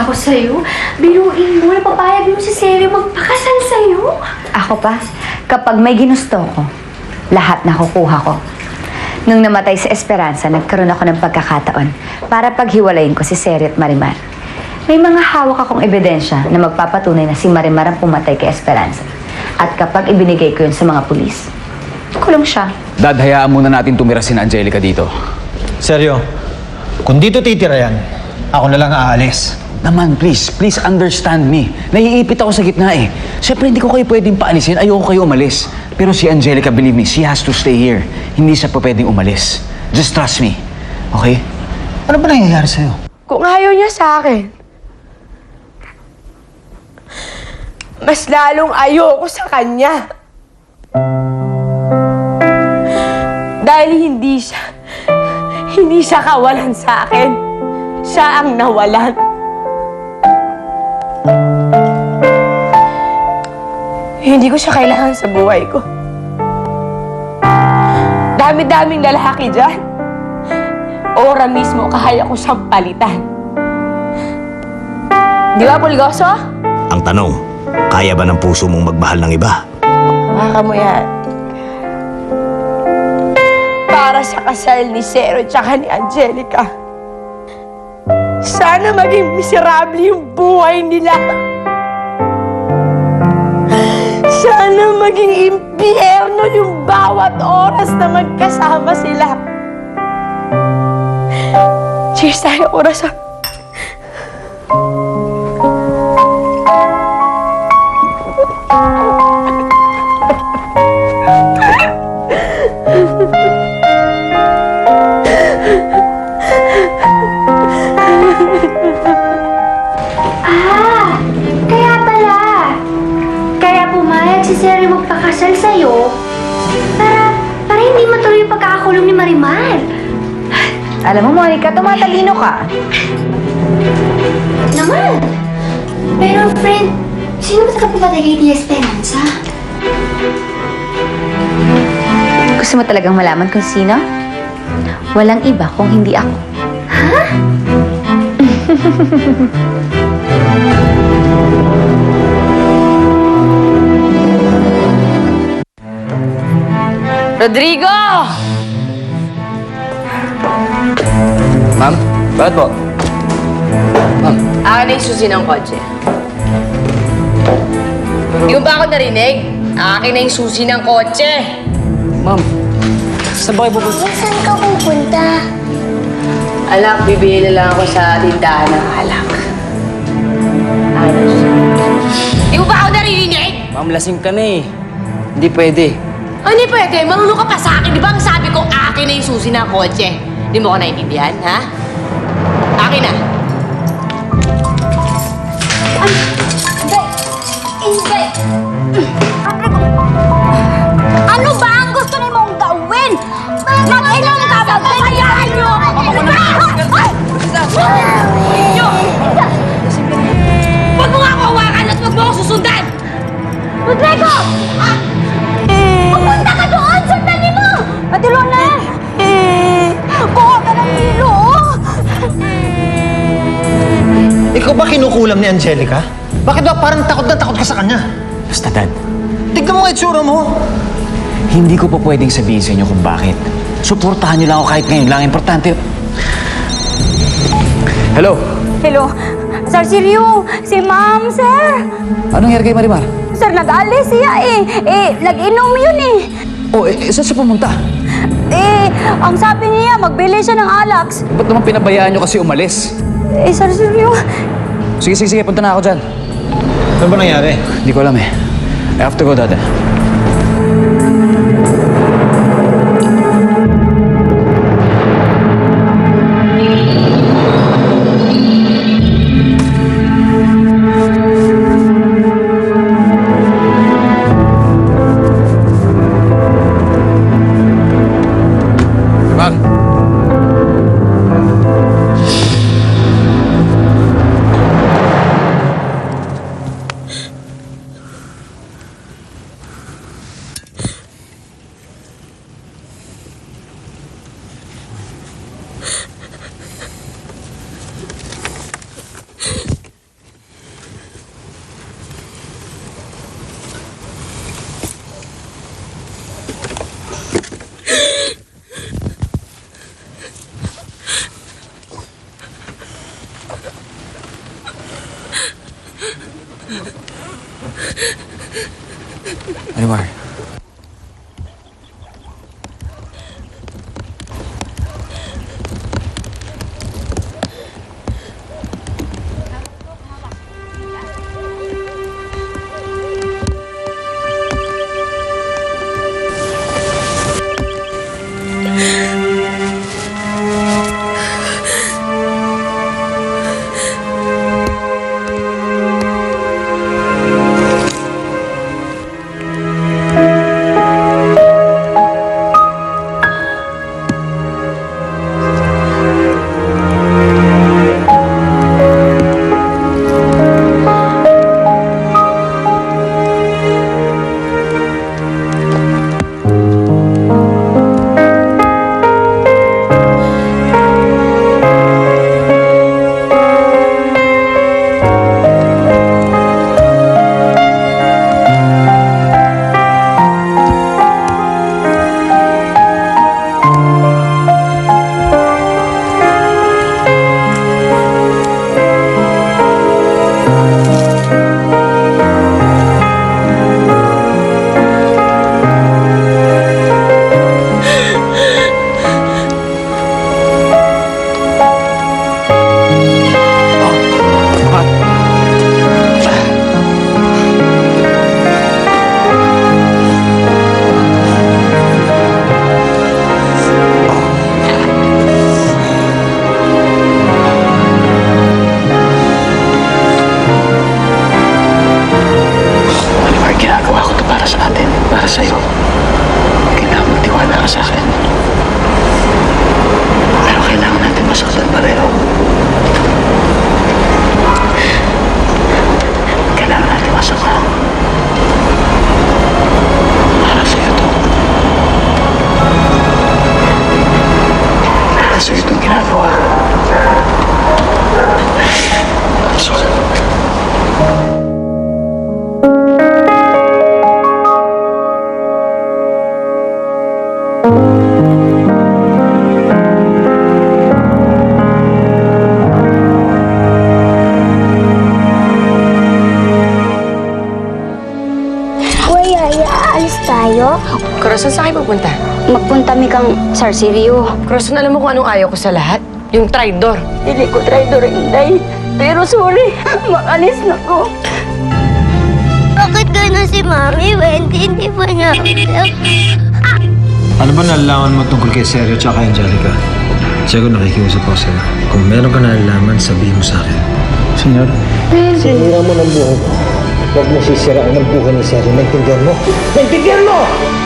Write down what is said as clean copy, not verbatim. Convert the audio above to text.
ako sa'yo. Biruin mo, napapayag mo si Seryo magpakasal sa'yo. Ako pa, kapag may ginusto ko, lahat nakukuha ko. Nung namatay si Esperanza, nagkaroon ako ng pagkakataon para paghiwalayin ko si Seryo at Marimar. May mga hawak akong ebidensya na magpapatunay na si Marimar ang pumatay kay Esperanza. At kapag ibinigay ko yun sa mga pulis, kulong siya. Dad, hayaan muna natin tumira si Angelica dito. Seryo, kung dito titira yan, ako na lang aalis. Naman, please understand me. Naiipit ako sa gitna eh. Siyempre, hindi ko kayo pwedeng paalisin. Ayoko kayo umalis. Pero si Angelica, believe me, she has to stay here. Hindi siya pa pwedeng umalis. Just trust me. Okay? Ano ba nangyayari sa'yo? Kung ayaw niya sa akin, mas lalong ayoko sa kanya. Dahil hindi siya kawalan sa akin. Siya ang nawalan. Hindi ko siya kailangan sa buhay ko. Dami-daming lalaki dyan. Ora mismo kaya ko siyang palitan. Di ba, Pulgoso? Ang tanong, kaya ba ng puso mong magmahal ng iba? Baka mo yan. Para sa kasal ni Zero tsaka ni Angelica. Sana maging miserable yung buhay nila. Sana maging impyerno yung bawat oras na magkasama sila. Cheers tayo, oras ah. Kaya pala. Kaya pumayag si Seryo magpakasal sa'yo para hindi matuloy yung pagkakakulong ni Marimar. Alam mo, Monica, tumatalino ka. Naman. Pero, friend, sino ba nagpapatay kay Tia Esperanza? Gusto mo talagang malaman kung sino? Walang iba kung hindi ako. Ha? Rodrigo! Ma'am, bakit po? Ma'am, Akin na yung susi ng kotse. Di mo ba ako narinig? Akin na yung susi ng kotse. ma'am. Saan ba kayo pupunta? Saan ka pupunta? Alak, bibili na lang ako sa tindahan ng alak. Akin na yung susi. Di mo ba ako narinig? Ma'am, lasing ka na eh. Hindi pwede. Hindi pwede. Marunong ka pa sa akin. Di ba ang sabi ko, akin na yung susi ng kotse? Di mo ko naiintindihan, ha? Akin na. Hindi! Ano ba ang gusto ni mong gawin? Mag-inom ka ba? Hayaan niyo! Huwag mo nga ako hawakan at huwag mo ako susundan! Rodrigo! Pupunta ka doon! Sundanin mo! Matulong na! Kuha ka ng hilo! Ikaw ba kinukulam ni Angelica? Bakit ba parang takot na takot ka sa kanya? Basta, Dad. Tignan mo nga itsura mo. Hindi ko pa pwedeng sabihin sa inyo kung bakit. Suportahan niyo lang ako kahit ngayon lang. Importante. Hello? Hello? Sir Seryo! Si Ma'am, sir! Anong nangyari kay Marimar? Sir, nag-alis siya nag-inom yun Saan siya pumunta? Ang sabi niya, magbili siya ng Alax. Ba't naman pinabayaan niyo kasi umalis? Sir Seryo. Sige, punta na ako dyan. Ano ba nangyari? Hindi ko alam eh. I have to go, Dad. Corazon, saan kayo pupunta? Magpunta mi kang Sarsirio. Corazon, alam mo kung anong ayaw ko sa lahat? Yung traidor. Dili ko traitor, Inday. Pero sorry, makalis na ko. Bakit gano'n si Mami, Wendy? Hindi pa niya Ano ba nalalaman mo tungkol kay Sergio at kay Angelica? Diego, nakikiusap ako sa'yo. Kung meron ka nalalaman, sabihin mo sa akin. Senyor? Sinira mo ng buhay ko. Huwag mo sisiraan ng buhay ni Sergio. Naintindihan mo? Naintindihan mo!